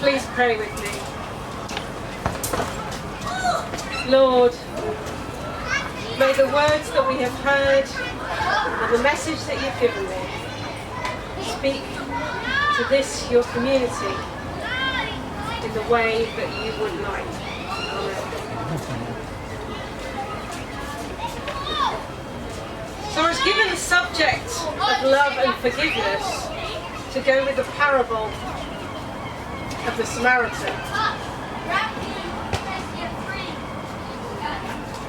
Please pray with me. Lord, may the words that we have heard and the message that you've given me speak to this, your community, in the way that you would like. Amen. So I was given the subject of love and forgiveness to go with the parable of the Samaritan.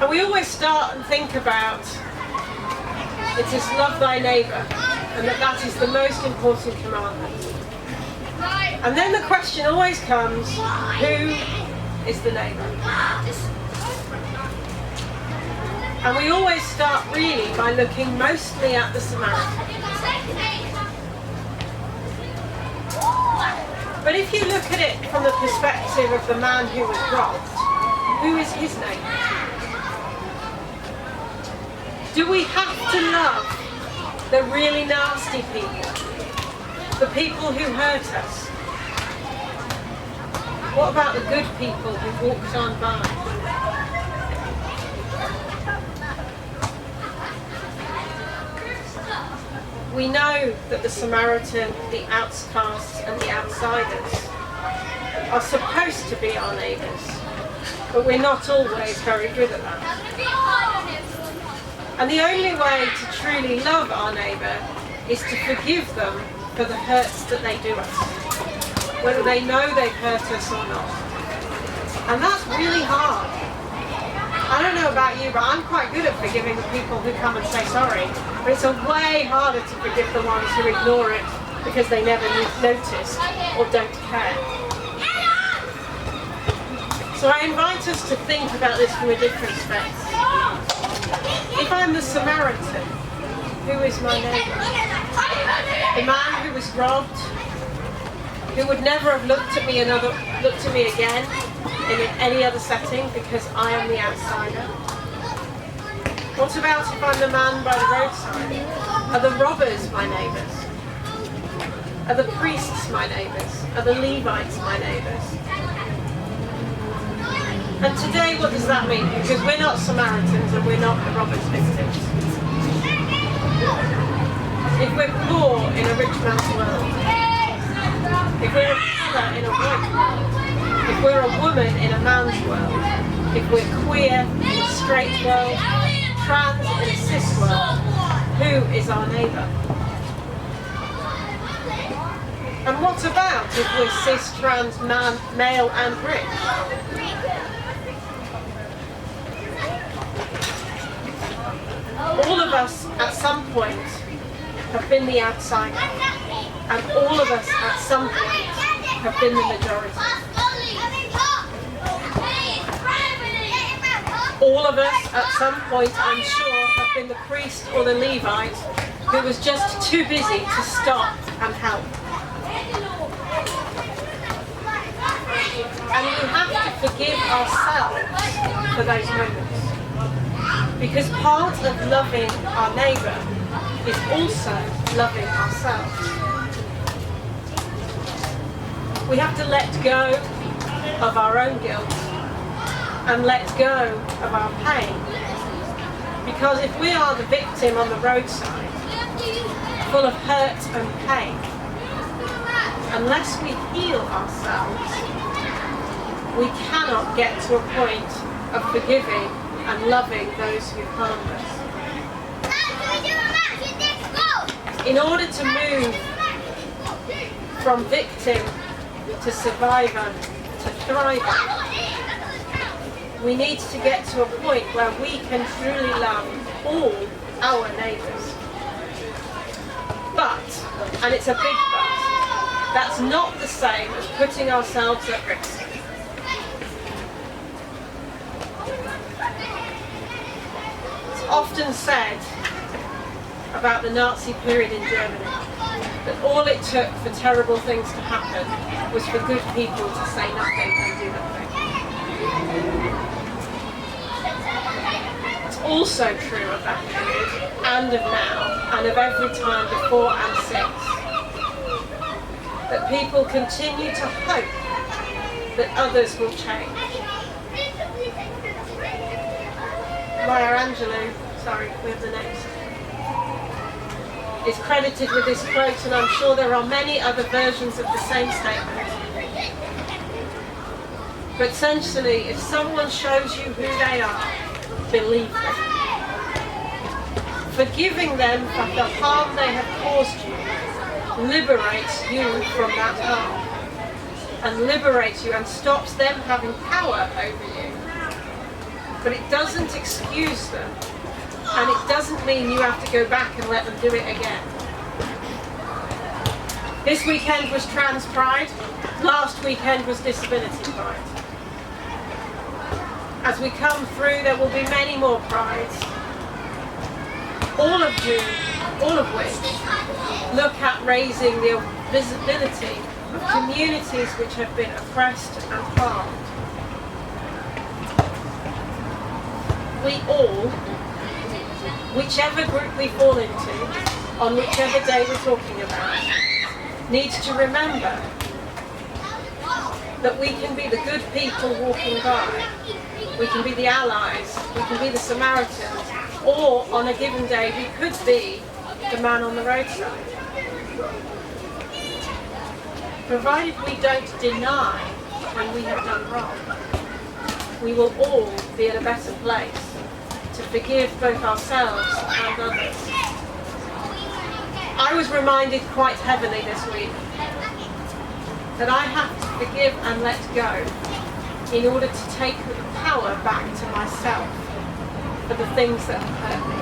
And we always start and think about it is love thy neighbour, and that is the most important commandment. And then the question always comes, who is the neighbour? And we always start really by looking mostly at the Samaritan. But if you look at it from the perspective of the man who was robbed, who is his neighbour? Do we have to love the really nasty people? The people who hurt us? What about the good people who walked on by? We know that the Samaritan, the outcasts and the outsiders are supposed to be our neighbours, but we're not always very good at that. And the only way to truly love our neighbour is to forgive them for the hurts that they do us, whether they know they've hurt us or not. And that's really hard. I don't know about you, but I'm quite good at forgiving the people who come and say sorry. But it's way harder to forgive the ones who ignore it because they never noticed or don't care. So I invite us to think about this from a different space. If I'm the Samaritan, who is my neighbour? The man who was robbed, who would never have looked at me again in any other setting because I am the outsider. What about if I'm the man by the roadside? Are the robbers my neighbours? Are the priests my neighbours? Are the Levites my neighbours? And today, what does that mean? Because we're not Samaritans and we're not the robbers' victims. If we're poor in a rich man's world, if we're a colour in a white world, if we're a woman in a man's world, if we're queer in a straight world, trans in a cis world, who is our neighbour? And what about if we're cis, trans, male and rich? All of us at some point have been the outsider, and all of us at some point have been the majority. All of us at some point, I'm sure, have been the priest or the Levite who was just too busy to stop and help. And we have to forgive ourselves for those moments. Because part of loving our neighbour is also loving ourselves. We have to let go of our own guilt and let go of our pain. Because if we are the victim on the roadside, full of hurt and pain, unless we heal ourselves, we cannot get to a point of forgiving and loving those who harmed us. In order to move from victim to survivor to thriver, we need to get to a point where we can truly love all our neighbours. But, and it's a big but, that's not the same as putting ourselves at risk. Often said about the Nazi period in Germany that all it took for terrible things to happen was for good people to say nothing and do nothing. It's also true of that period and of now and of every time before and since that people continue to hope that others will change. Maya Angelou, sorry, we have the next, is credited with this quote, and I'm sure there are many other versions of the same statement. But essentially, if someone shows you who they are, believe them. Forgiving them for the harm they have caused you liberates you from that harm, and liberates you and stops them having power over you. But it doesn't excuse them, and it doesn't mean you have to go back and let them do it again. This weekend was Trans Pride, last weekend was Disability Pride. As we come through, there will be many more prides, all of which look at raising the visibility of communities which have been oppressed and harmed. We all, whichever group we fall into, on whichever day we're talking about, needs to remember that we can be the good people walking by, we can be the allies, we can be the Samaritans, or on a given day we could be the man on the roadside. Provided we don't deny when we have done wrong, we will all be in a better place to forgive both ourselves and others. I was reminded quite heavily this week that I have to forgive and let go in order to take the power back to myself for the things that have hurt me.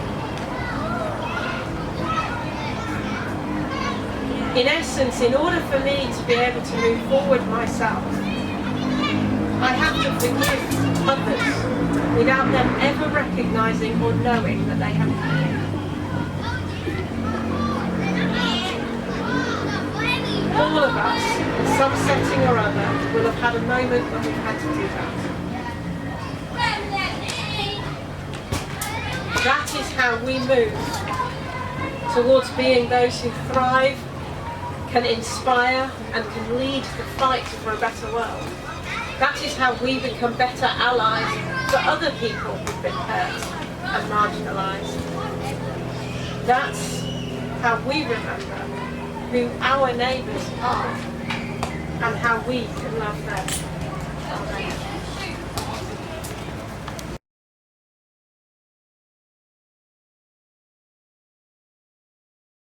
In essence, in order for me to be able to move forward myself, I have to forgive others without them ever recognising or knowing that they have hurt me. All of us, in some setting or other, will have had a moment when we've had to do that. That is how we move towards being those who thrive, can inspire, and can lead the fight for a better world. That is how we become better allies for other people who've been hurt and marginalised. That's how we remember who our neighbours are and how we can love them. Amen.